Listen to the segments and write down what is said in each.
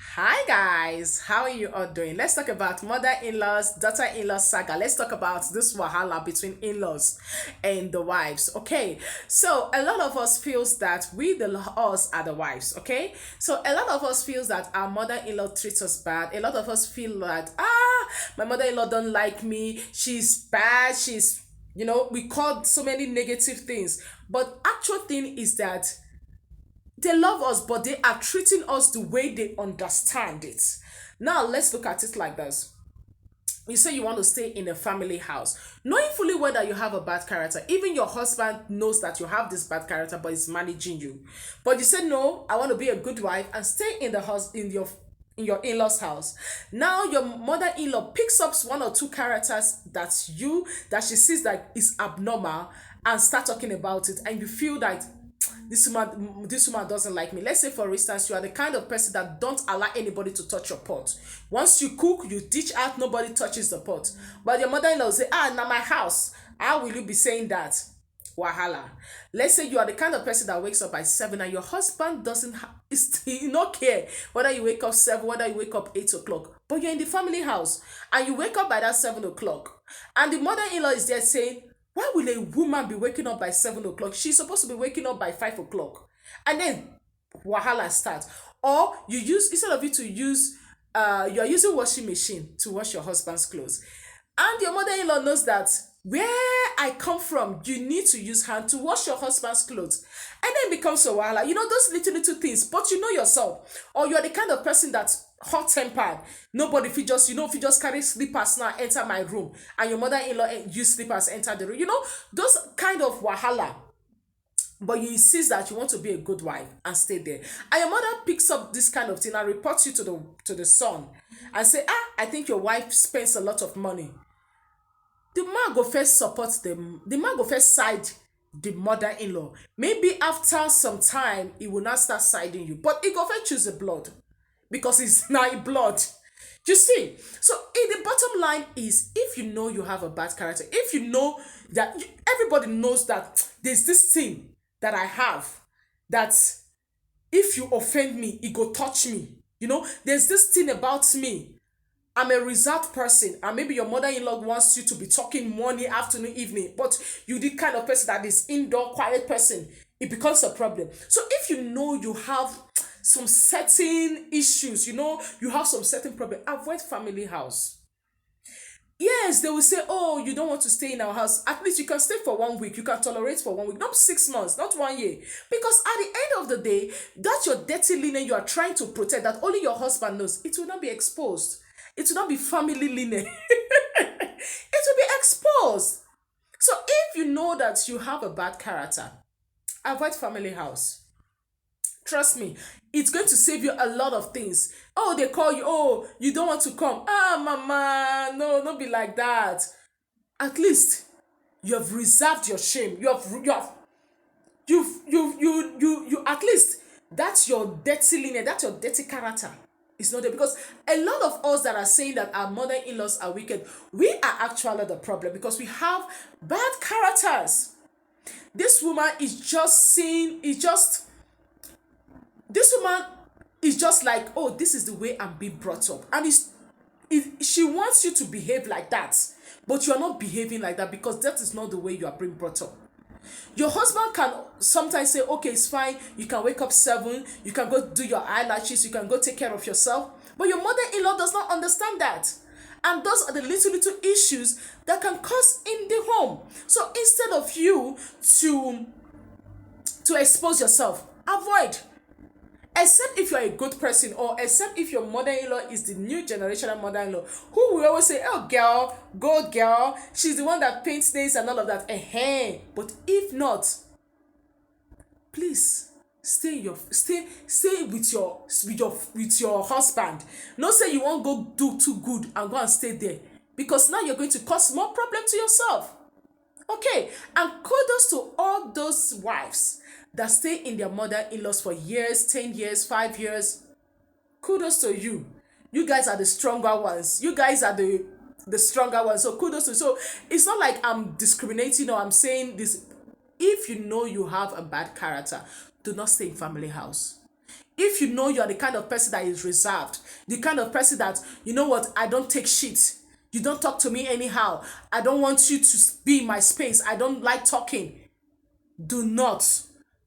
Hi guys, how are you all doing? Let's talk about mother-in-laws, daughter-in-law saga. Let's talk about this wahala between in-laws and the wives. Okay, so a lot of us feels that we the us are the wives. Okay, so a lot of us feels that our mother-in-law treats us bad. A lot of us feel that my mother-in-law don't like me. She's bad. We call so many negative things. But actual thing is that they love us, but they are treating us the way they understand it. Now, let's look at it like this. You say you want to stay in a family house, knowing fully well that you have a bad character. Even your husband knows that you have this bad character, but he's managing you. But you said, no, I want to be a good wife and stay in the house, in your in-laws house. Now your mother-in-law picks up one or two characters that she sees that is abnormal and start talking about it, and you feel that this woman doesn't like me. Let's say for instance, you are the kind of person that don't allow anybody to touch your pot. Once you cook, you dish out, nobody touches the pot. But your mother-in-law will say, now my house, how will you be saying that? Wahala. Let's say you are the kind of person that wakes up by 7 and your husband doesn't he not care whether you wake up 7, whether you wake up 8 o'clock, but you're in the family house and you wake up by that 7 o'clock, and the mother-in-law is there saying, why will a woman be waking up by 7 o'clock? She's supposed to be waking up by 5 o'clock. And then wahala starts. Or you use, instead of you to use, you are using washing machine to wash your husband's clothes. And your mother-in-law knows that where I come from, you need to use hand to wash your husband's clothes. And then it becomes a wahala. Those little things, but you know yourself. Or you're the kind of person that's hot-tempered. Nobody, if you just carry slippers now, enter my room, and your mother-in-law use slippers, enter the room. Those kind of wahala, but you insist that you want to be a good wife and stay there, and your mother picks up this kind of thing and reports you to the son and say, I think your wife spends a lot of money. The man go first support them. The man go first side the mother-in-law. Maybe after some time he will not start siding you, but he go first choose the blood because it's now blood. You see, so in the bottom line is, if you know you have a bad character, if you know that everybody knows that there's this thing that I have, that if you offend me, it go touch me. There's this thing about me. I'm a reserved person, and maybe your mother-in-law wants you to be talking morning, afternoon, evening, but you the kind of person that is indoor, quiet person. It becomes a problem. So if you know you have some certain issues, you have some certain problem, avoid family house. Yes, they will say, oh, you don't want to stay in our house. At least you can stay for 1 week. You can tolerate for 1 week, not 6 months, not 1 year. Because at the end of the day, that's your dirty linen you are trying to protect, that only your husband knows. It will not be exposed. It will not be family linen. It will be exposed. So if you know that you have a bad character, avoid family house. Trust me, it's going to save you a lot of things. Oh, they call you, oh, you don't want to come. Mama, no, don't be like that. At least you have reserved your shame. At least that's your dirty linen, that's your dirty character. It's not there, because a lot of us that are saying that our mother-in-laws are wicked, we are actually the problem, because we have bad characters. This woman is just seeing, this woman is just like, oh, this is the way I'm being brought up, and she wants you to behave like that, but you're not behaving like that, because that is not the way you are being brought up. Your husband can sometimes say, okay, it's fine, you can wake up 7, you can go do your eyelashes, you can go take care of yourself, but your mother-in-law does not understand that. And those are the little issues that can cause in the home. So instead of you to expose yourself, avoid. Except if you're a good person, or except if your mother-in-law is the new generational mother-in-law who will always say, oh girl, go girl, she's the one that paints nails and all of that. But if not, please stay with your husband. Not say you won't go do too good and go and stay there, because now you're going to cause more problem to yourself. Okay, and kudos to all those wives that stay in their mother-in-laws for years, 10 years, 5 years. Kudos to you. You guys are the stronger ones. You guys are the stronger ones. So kudos to you. So it's not like I'm discriminating, or I'm saying this. If you know you have a bad character, do not stay in family house. If you know you are the kind of person that is reserved, the kind of person that, you know what, I don't take shit. You don't talk to me anyhow. I don't want you to be in my space. I don't like talking. Do not,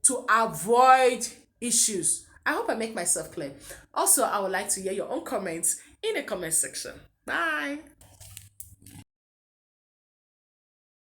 to avoid issues. I hope I make myself clear. Also, I would like to hear your own comments in the comment section. Bye.